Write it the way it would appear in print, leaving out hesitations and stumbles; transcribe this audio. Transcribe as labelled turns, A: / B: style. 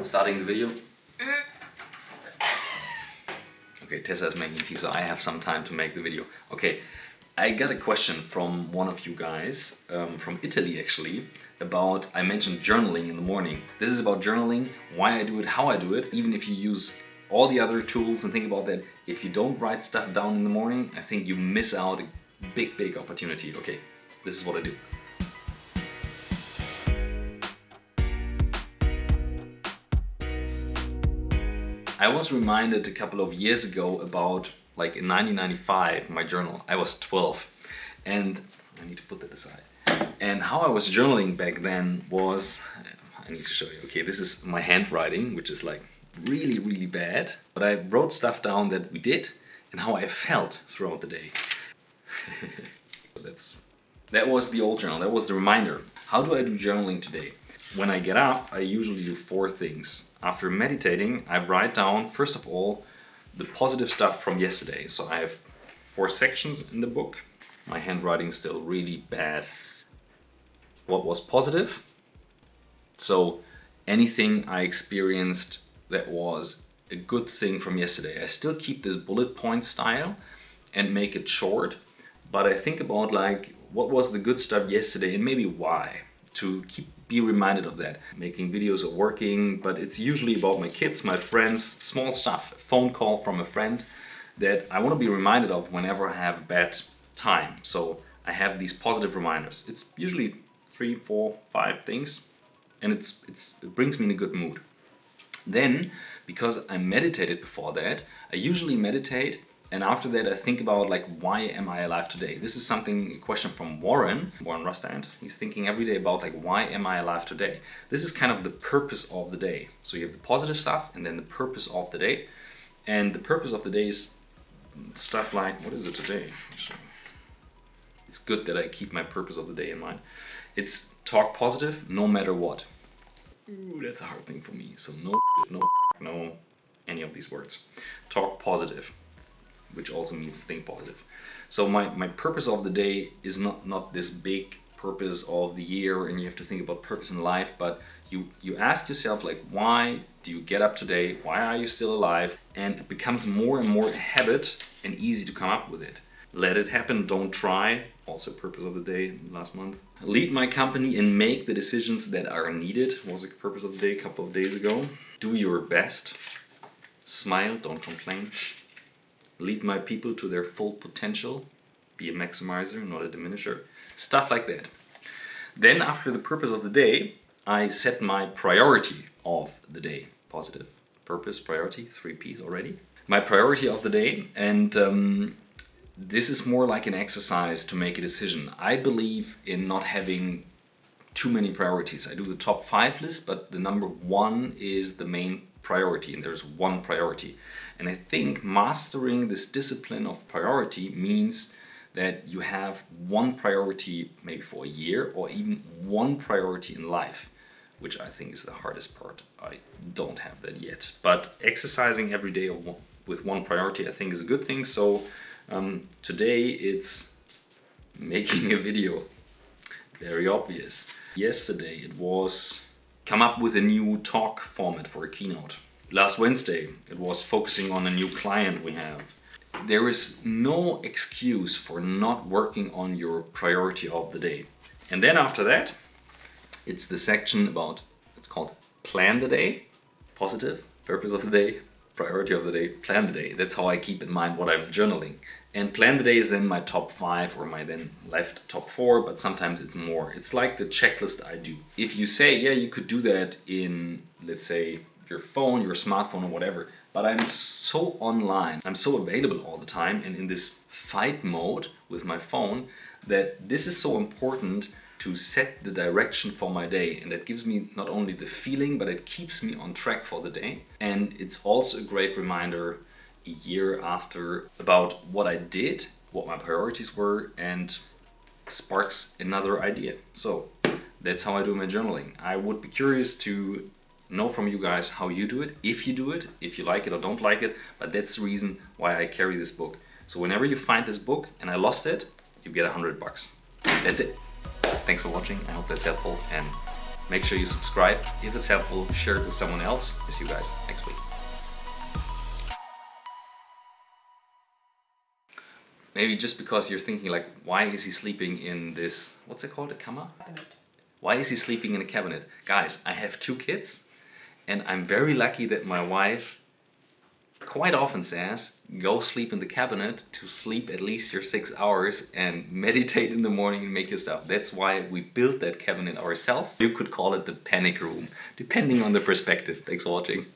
A: Starting the video. Okay, Tessa is making tea, so I have some time to make the video. Okay, I got a question from one of you guys, from Italy actually, about, I mentioned journaling in the morning. This is about journaling, why I do it, how I do it. Even if you use all the other tools and think about that, if you don't write stuff down in the morning, I think you miss out a big opportunity. Okay, this is what I do. I was reminded a couple of years ago about, like in 1995, my journal. I was 12 and I need to put that aside. And how I was journaling back then was, I need to show you. Okay, this is my handwriting, which is like really bad. But I wrote stuff down that we did and how I felt throughout the day. That was the old journal, that was the reminder. How do I do journaling today? When I get up, I usually do 4 things. After meditating, I write down, first of all, the positive stuff from yesterday. So I have 4 sections in the book. My handwriting is still really bad. What was positive? So anything I experienced that was a good thing from yesterday. I still keep this bullet point style and make it short, but I think about like, what was the good stuff yesterday and maybe why, to be reminded of that. Making videos are working, but it's usually about my kids, my friends, small stuff, a phone call from a friend that I want to be reminded of whenever I have a bad time. So I have these positive reminders. It's usually 3, 4, 5 things, and it brings me in a good mood. Then, because I meditated before that, I usually meditate, and after that I think about like, why am I alive today? This is a question from Warren Rustand. He's thinking every day about like, why am I alive today? This is kind of the purpose of the day. So you have the positive stuff and then the purpose of the day. And the purpose of the day is stuff like, what is it today? It's good that I keep my purpose of the day in mind. It's talk positive no matter what. Ooh, that's a hard thing for me. So no, any of these words. Talk positive, which also means think positive. So my purpose of the day is not this big purpose of the year and you have to think about purpose in life, but you ask yourself like, why do you get up today? Why are you still alive? And it becomes more and more a habit and easy to come up with it. Let it happen, don't try. Also purpose of the day last month. Lead my company and make the decisions that are needed was the purpose of the day a couple of days ago. Do your best. Smile, don't complain. Lead my people to their full potential. Be a maximizer, not a diminisher. Stuff like that. Then after the purpose of the day, I set my priority of the day. Positive, purpose, priority, 3 P's already. My priority of the day, and this is more like an exercise to make a decision. I believe in not having too many priorities. I do the top 5 list, but the number 1 is the main priority, and there's 1 priority. And I think mastering this discipline of priority means that you have 1 priority maybe for a year, or even 1 priority in life, which I think is the hardest part. I don't have that yet. But exercising every day with 1 priority I think is a good thing. So today it's making a video. Very obvious. Yesterday it was come up with a new talk format for a keynote. Last Wednesday it was focusing on a new client we have. There is no excuse for not working on your priority of the day. And then after that, it's the section about, it's called plan the day, positive, purpose of the day, priority of the day, plan the day. That's how I keep in mind what I'm journaling. And plan the day is then my top 5 or my then left top 4, but sometimes it's more. It's like the checklist I do. If you say, yeah, you could do that in, let's say, your phone, your smartphone or whatever, but I'm so online, I'm so available all the time and in this fight mode with my phone that this is so important to set the direction for my day, and that gives me not only the feeling, but it keeps me on track for the day. And it's also a great reminder a year after about what I did, what my priorities were, and sparks another idea. So that's how I do my journaling. I would be curious to know from you guys how you do it, if you like it or don't like it, but that's the reason why I carry this book. So whenever you find this book and I lost it, you get $100. That's it. Thanks for watching. I hope that's helpful, and Make sure you subscribe. If it's helpful, share it with someone else. I'll see you guys next week. Maybe just because you're thinking like, why is he sleeping in this, what's it called, a kammer?
B: Cabinet.
A: Why is he sleeping in a cabinet? Guys, I have 2 kids and I'm very lucky that my wife quite often says, go sleep in the cabinet to sleep at least your 6 hours and meditate in the morning and make your stuff. That's why we built that cabinet ourselves. You could call it the panic room, depending on the perspective. Thanks for watching.